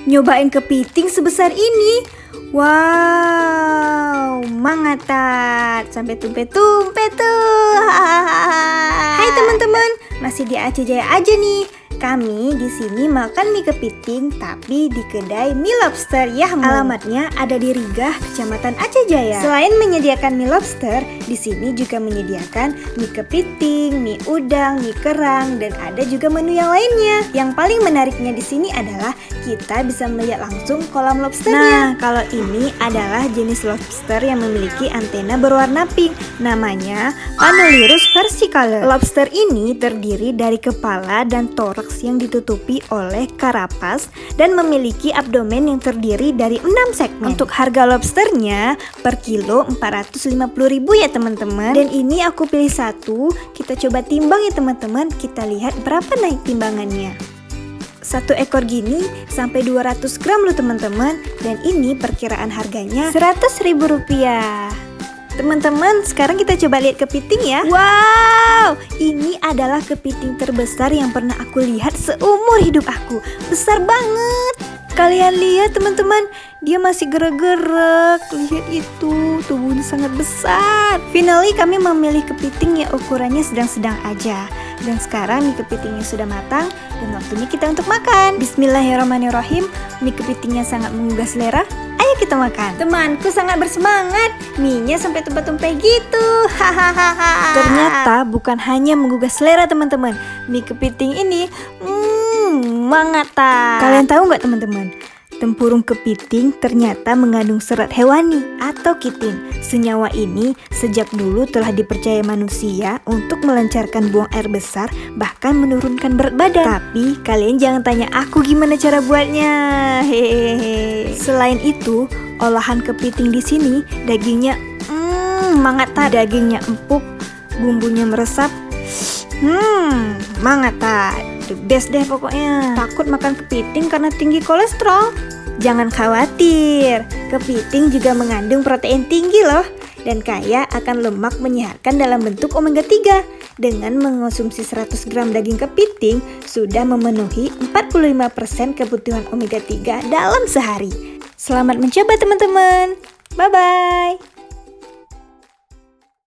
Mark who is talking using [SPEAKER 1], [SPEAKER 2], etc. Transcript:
[SPEAKER 1] nyobain kepiting sebesar ini. Wow, mangatat. Sampai tumpe-tumpe tuh. Hai teman-teman, masih di Aceh Jaya aja nih. Kami di sini makan mie kepiting tapi di kedai mie lobster Yahmu. Alamatnya ada di Rigah, Kecamatan Aceh Jaya. Selain menyediakan mie lobster, di sini juga menyediakan mie kepiting, mie udang, mie kerang, dan ada juga menu yang lainnya. Yang paling menariknya di sini adalah kita bisa melihat langsung kolam lobsternya. Nah, kalau ini adalah jenis lobster yang memiliki antena berwarna pink. Namanya Panulirus versicolor. Lobster ini terdiri dari kepala dan toraks yang ditutupi oleh karapas dan memiliki abdomen yang terdiri dari 6 segmen. Untuk harga lobsternya per kilo 450.000 ya teman-teman. Dan ini aku pilih satu. Kita coba timbang ya teman-teman. Kita lihat berapa naik timbangannya. Satu ekor gini sampai 200 gram loh teman-teman. Dan ini perkiraan harganya Rp100.000. Teman-teman, sekarang kita coba lihat kepiting ya. Wow, ini adalah kepiting terbesar yang pernah aku lihat seumur hidup aku. Besar banget. Kalian lihat teman-teman, dia masih gerak-gerak. Lihat itu, tubuhnya sangat besar. Finally kami memilih kepiting yang ukurannya sedang-sedang aja. Dan sekarang mie kepitingnya sudah matang dan waktunya kita untuk makan. Bismillahirrahmanirrahim. Mie kepitingnya sangat menggugah selera. Ayo kita makan. Temanku sangat bersemangat. Mie-nya sampai tumpah-tumpah gitu. Hahaha. Ternyata bukan hanya menggugah selera teman-teman. Mie kepiting ini mangata. Kalian tahu nggak teman-teman? Tempurung kepiting ternyata mengandung serat hewani atau kitin. Senyawa ini sejak dulu telah dipercaya manusia untuk melancarkan buang air besar, bahkan menurunkan berat badan. Tapi kalian jangan tanya aku gimana cara buatnya. Hehehe. Selain itu, olahan kepiting di sini dagingnya mangata. Dagingnya empuk, bumbunya meresap. Mangata. The best deh pokoknya. Takut makan kepiting karena tinggi kolesterol? Jangan khawatir, kepiting juga mengandung protein tinggi loh dan kaya akan lemak menyehatkan dalam bentuk omega 3. Dengan mengonsumsi 100 gram daging kepiting sudah memenuhi 45% kebutuhan omega 3 dalam sehari. Selamat mencoba teman-teman. Bye-bye.